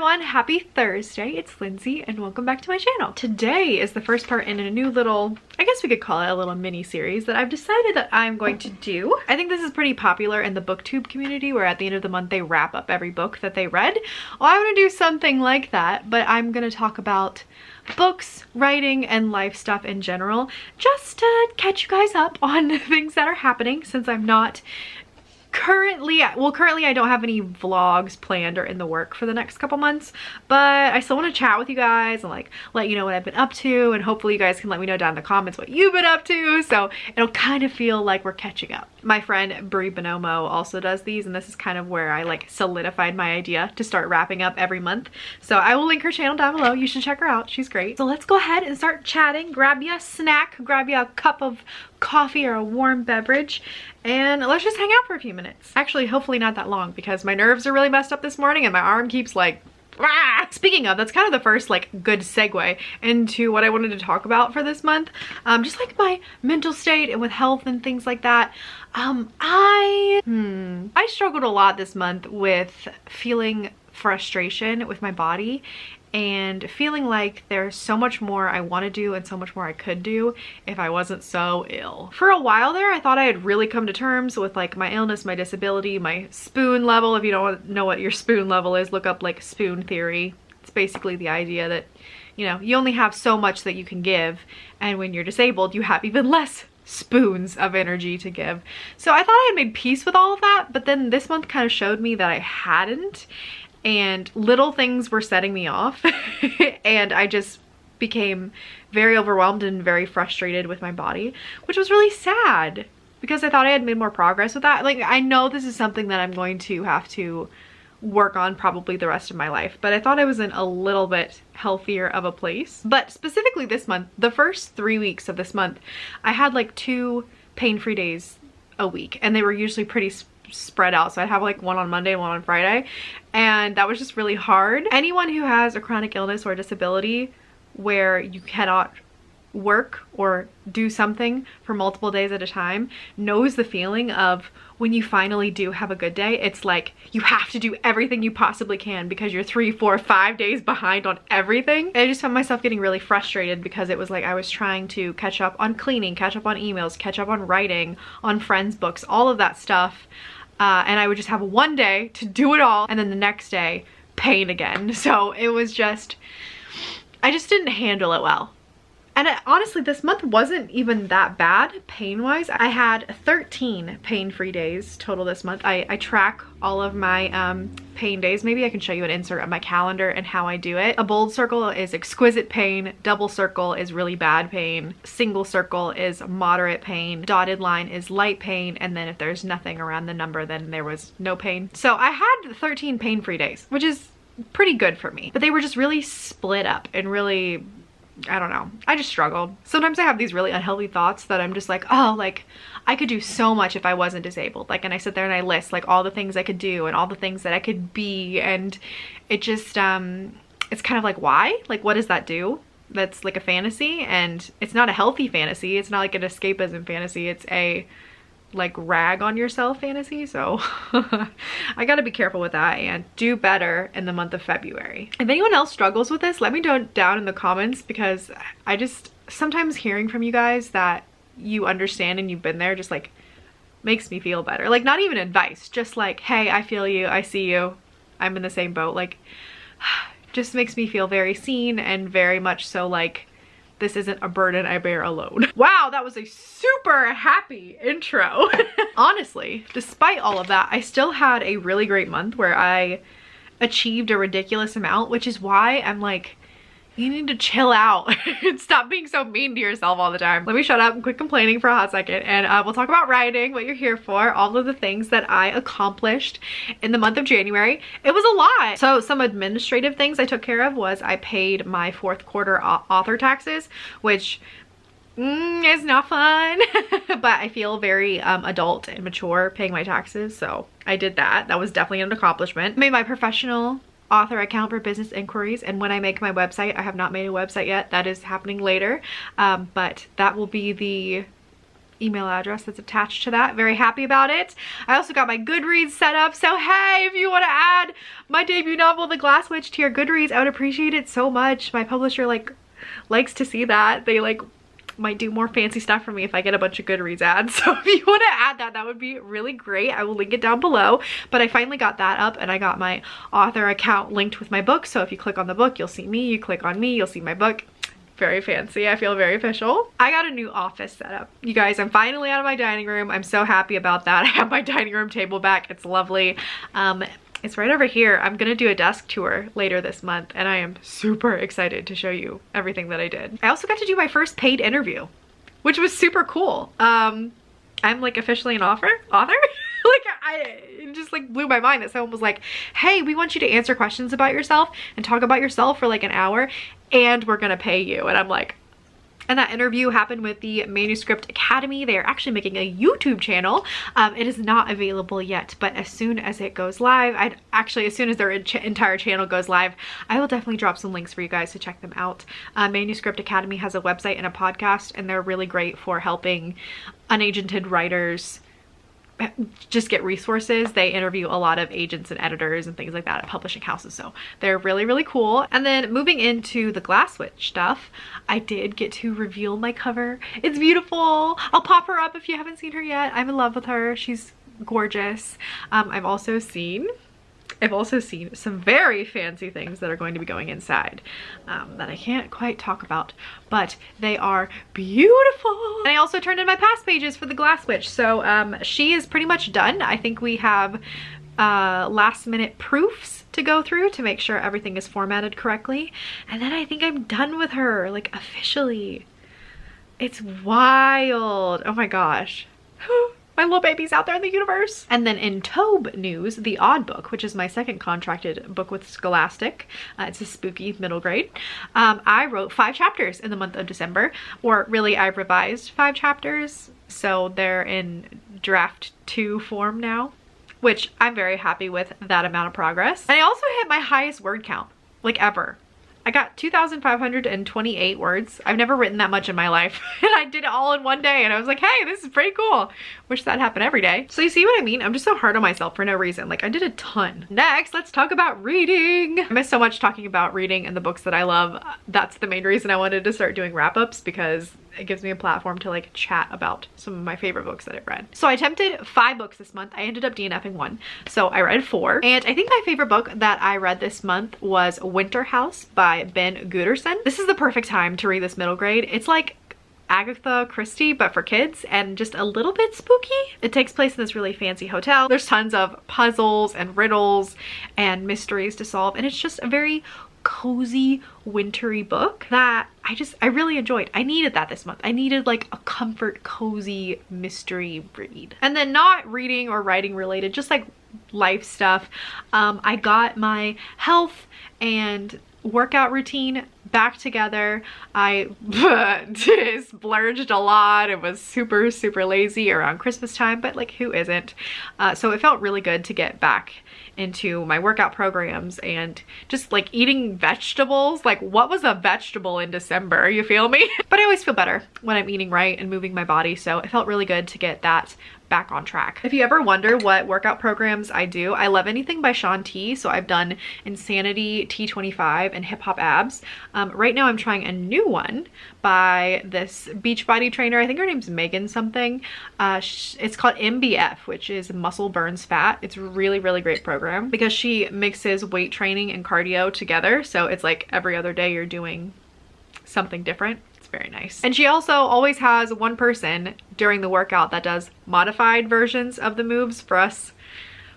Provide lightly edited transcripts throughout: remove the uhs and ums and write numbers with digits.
everyone, happy Thursday. It's Lindsay and welcome back to my channel. Today is the first part in a new little, I guess we could call it a little mini series that I've decided that I'm going to do. I think this is pretty popular in the booktube community where at the end of the month they wrap up every book that they read. Well, I want to do something like that, but I'm going to talk about books, writing, and life stuff in general, just to catch you guys up on things that are happening since I'm not currently I don't have any vlogs planned or in the work for the next couple months, but I still want to chat with you guys and like let you know what I've been up to, and hopefully you guys can let me know down in the comments what you've been up to, so it'll kind of feel like we're catching up. My friend Brie Bonomo also does these, and this is kind of where I like solidified my idea to start wrapping up every month, so I will link her channel down below. You should check her out, she's great. So let's go ahead and start chatting. Grab you a snack, grab you a cup of coffee or a warm beverage, and let's just hang out for a few minutes. Actually, hopefully not that long because my nerves are really messed up this morning and my arm keeps like, ah! Speaking of, that's kind of the first like good segue into what I wanted to talk about for this month. Just like my mental state and with health and things like that. I struggled a lot this month with feeling frustration with my body and feeling like there's so much more I want to do and so much more I could do if I wasn't so ill. For a while there, I thought I had really come to terms with like my illness, my disability, my spoon level. If you don't know what your spoon level is, look up like spoon theory. It's basically the idea that, you know, you only have so much that you can give, and when you're disabled, you have even less spoons of energy to give. So I thought I had made peace with all of that, but then this month kind of showed me that I hadn't. And little things were setting me off and I just became very overwhelmed and very frustrated with my body, which was really sad because I thought I had made more progress with that. Like, I know this is something that I'm going to have to work on probably the rest of my life, but I thought I was in a little bit healthier of a place. But specifically this month, the first 3 weeks of this month, I had like 2 pain-free days a week, and they were usually pretty spread out, so I'd have like one on Monday and one on Friday, and that was just really hard. Anyone who has a chronic illness or disability where you cannot work or do something for multiple days at a time knows the feeling of when you finally do have a good day. It's like you have to do everything you possibly can because you're 3, 4, 5 days behind on everything. And I just found myself getting really frustrated because it was like I was trying to catch up on cleaning, catch up on emails, catch up on writing, on friends' books, all of that stuff. And I would just have one day to do it all, and then the next day, pain again. So it was just, I just didn't handle it well. And honestly, this month wasn't even that bad pain-wise. I had 13 pain-free days total this month. I track all of my pain days. Maybe I can show you an insert of my calendar and how I do it. A bold circle is exquisite pain, double circle is really bad pain, single circle is moderate pain, dotted line is light pain, and then if there's nothing around the number, then there was no pain. So I had 13 pain-free days, which is pretty good for me. But they were just really split up and really, I don't know, I just struggled. Sometimes I have these really unhealthy thoughts that I'm just like, oh, like I could do so much if I wasn't disabled. Like, and I sit there and I list like all the things I could do and all the things that I could be, and it just, it's kind of like, why? Like, what does that do? That's like a fantasy, and it's not a healthy fantasy. It's not like an escapism fantasy. It's a like rag on yourself fantasy. So I gotta be careful with that and do better in the month of February. If anyone else struggles with this, let me know down in the comments, because I just, sometimes hearing from you guys that you understand and you've been there just like makes me feel better. Like, not even advice, just like, hey, I feel you, I see you, I'm in the same boat. Like, just makes me feel very seen and very much so like this isn't a burden I bear alone. Wow, that was a super happy intro. Honestly, despite all of that, I still had a really great month where I achieved a ridiculous amount, which is why I'm like, you need to chill out and stop being so mean to yourself all the time. Let me shut up and quit complaining for a hot second, and we'll talk about writing, what you're here for, all of the things that I accomplished in the month of January. It was a lot. So some administrative things I took care of was I paid my 4th quarter author taxes, which is not fun, but I feel very adult and mature paying my taxes, so I did that. That was definitely an accomplishment. Made my professional author account for business inquiries, and when I make my website, I have not made a website yet, that is happening later, but that will be the email address that's attached to that. Very happy about it. I also got my Goodreads set up, so hey, if you want to add my debut novel, The Glass Witch, to your Goodreads, I would appreciate it so much. My publisher likes to see that. They might do more fancy stuff for me if I get a bunch of Goodreads ads. So if you want to add that, that would be really great. I will link it down below. But I finally got that up, and I got my author account linked with my book. So if you click on the book, you'll see me. You click on me, you'll see my book. Very fancy. I feel very official. I got a new office set up. You guys, I'm finally out of my dining room. I'm so happy about that. I have my dining room table back. It's lovely. It's right over here. I'm gonna do a desk tour later this month, and I am super excited to show you everything that I did. I also got to do my first paid interview, which was super cool. I'm officially an author. It just blew my mind that someone was like, hey, we want you to answer questions about yourself and talk about yourself for an hour, and we're gonna pay you. And I'm like, and that interview happened with the Manuscript Academy. They are actually making a YouTube channel. It is not available yet, but as soon as it goes live, as soon as their entire channel goes live, I will definitely drop some links for you guys to check them out. Manuscript Academy has a website and a podcast, and they're really great for helping unagented writers just get resources. They interview a lot of agents and editors and things like that at publishing houses, so they're really, really cool. And then moving into the Glass Witch stuff, I did get to reveal my cover. It's beautiful. I'll pop her up if you haven't seen her yet. I'm in love with her. She's gorgeous. I've also seen some very fancy things that are going to be going inside that I can't quite talk about, but they are beautiful. And I also turned in my past pages for the Glass Witch, so she is pretty much done. I think we have last minute proofs to go through to make sure everything is formatted correctly, and then I think I'm done with her, officially. It's wild. Oh my gosh. My little baby's out there in the universe. And then in Tobe news, The Odd Book, which is my second contracted book with Scholastic. It's a spooky middle grade. I wrote 5 chapters in the month of December, or really I revised 5 chapters. So they're in draft 2 form now, which I'm very happy with that amount of progress. And I also hit my highest word count, ever. I got 2,528 words. I've never written that much in my life. And I did it all in one day, and I was like, hey, this is pretty cool. Wish that happened every day. So you see what I mean? I'm just so hard on myself for no reason. I did a ton. Next, let's talk about reading. I miss so much talking about reading and the books that I love. That's the main reason I wanted to start doing wrap-ups, because it gives me a platform to chat about some of my favorite books that I've read. So I attempted 5 books this month. I ended up DNFing 1. So I read 4. And I think my favorite book that I read this month was Winter House by Ben Gooderson. This is the perfect time to read this middle grade. It's like Agatha Christie, but for kids, and just a little bit spooky. It takes place in this really fancy hotel. There's tons of puzzles and riddles and mysteries to solve, and it's just a very cozy, wintry book that I really enjoyed. I needed that this month. I needed a comfort, cozy mystery read. And then not reading or writing related, just life stuff. I got my health and workout routine back together. I splurged a lot. It was super, super lazy around Christmas time, but who isn't? So it felt really good to get back into my workout programs and just eating vegetables. What was a vegetable in December? You feel me? But I always feel better when I'm eating right and moving my body, so it felt really good to get that back on track. If you ever wonder what workout programs I do, I love anything by Shaun T. So I've done Insanity, T25, and Hip Hop Abs. Right now I'm trying a new one by this Beachbody trainer. I think her name's Megan something. It's called MBF, which is Muscle Burns Fat. It's really, really great program because she mixes weight training and cardio together. So it's every other day you're doing something different. Very nice. And she also always has one person during the workout that does modified versions of the moves for us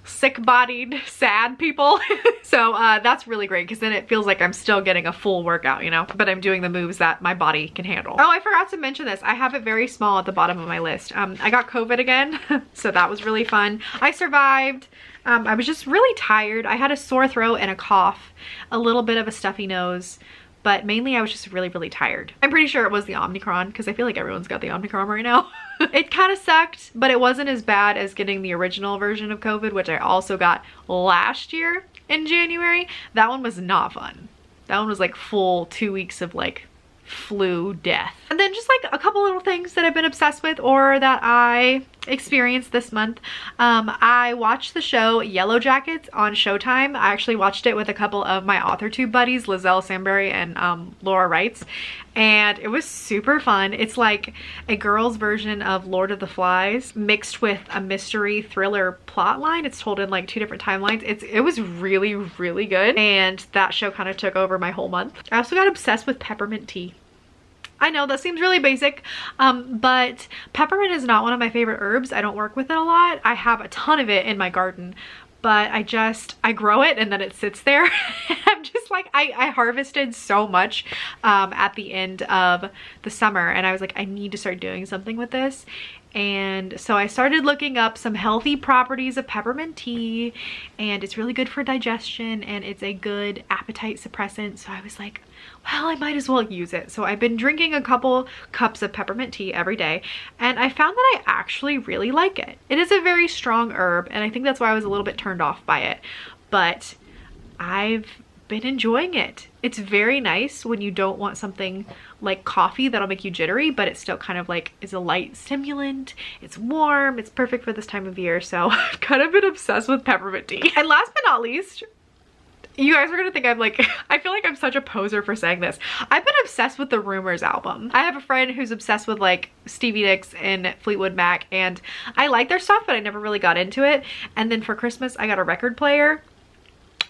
sick-bodied, sad people. So that's really great, because then it feels like I'm still getting a full workout, but I'm doing the moves that my body can handle. Oh, I forgot to mention this. I have it very small at the bottom of my list. I got COVID again, so that was really fun. I survived. I was just really tired. I had a sore throat and a cough, a little bit of a stuffy nose, but mainly I was just really, really tired. I'm pretty sure it was the Omicron, because I feel like everyone's got the Omicron right now. It kind of sucked, but it wasn't as bad as getting the original version of COVID, which I also got last year in January. That one was not fun. That one was full 2 weeks of flu death. And then just like a couple little things that I've been obsessed with or that I experienced this month. I watched the show Yellow Jackets on Showtime. I actually watched it with a couple of my AuthorTube buddies, Lizelle Sambury and Laura Wrights, and it was super fun. It's like a girl's version of Lord of the Flies mixed with a mystery thriller plot line. It's told in like 2 different timelines. It was really, really good, and that show kind of took over my whole month. I also got obsessed with peppermint tea. I know that seems really basic, but peppermint is not one of my favorite herbs. I don't work with it a lot. I have a ton of it in my garden, but I grow it and then it sits there. I'm just like, I harvested so much at the end of the summer, and I was like, I need to start doing something with this. And so I started looking up some healthy properties of peppermint tea, and it's really good for digestion and it's a good appetite suppressant. So I was like, well, I might as well use it. So I've been drinking a couple cups of peppermint tea every day, and I found that I actually really like it. It is a very strong herb, and I think that's why I was a little bit turned off by it, but I've been enjoying it. It's very nice when you don't want something like coffee that'll make you jittery, but it still kind of like is a light stimulant. It's warm. It's perfect for this time of year. So I've kind of been obsessed with peppermint tea. And last but not least, you guys are gonna think I'm like, I feel like I'm such a poser for saying this. I've been obsessed with the Rumors album. I have a friend who's obsessed with like Stevie Nicks and Fleetwood Mac, and I like their stuff, but I never really got into it. And then for Christmas, I got a record player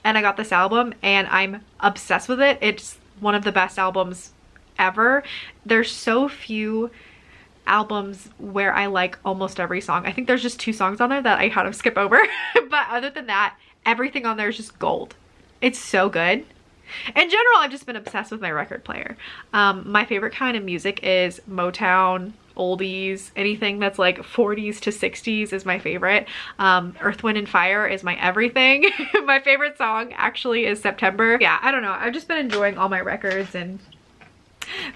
and I got this album, and I'm obsessed with it. It's one of the best albums ever. There's so few albums where I like almost every song. I think there's just 2 songs on there that I kind of skip over. But other than that, everything on there is just gold. It's so good. In general, I've just been obsessed with my record player. My favorite kind of music is Motown, oldies, anything that's like 40s to 60s is my favorite. Earth, Wind, and Fire is my everything. My favorite song actually is September. Yeah, I don't know. I've just been enjoying all my records and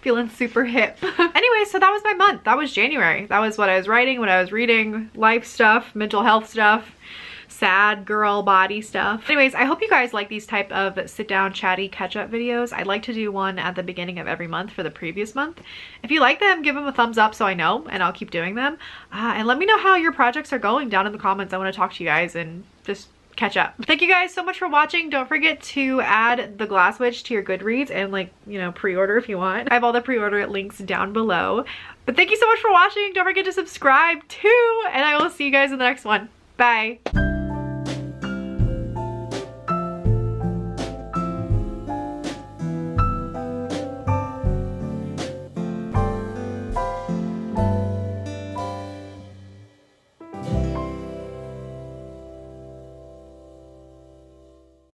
feeling super hip. Anyway, so that was my month. That was January. That was what I was writing, what I was reading, life stuff, mental health stuff, sad girl body stuff. Anyways, I hope you guys like these type of sit down chatty catch up videos. I'd like to do one at the beginning of every month for the previous month. If you like them, give them a thumbs up so I know, and I'll keep doing them. And let me know how your projects are going down in the comments. I want to talk to you guys and just catch up. Thank you guys so much for watching. Don't forget to add The Glass Witch to your Goodreads and, like, you know, pre-order if you want. I have all the pre-order links down below. But thank you so much for watching. Don't forget to subscribe too, and I will see you guys in the next one. Bye.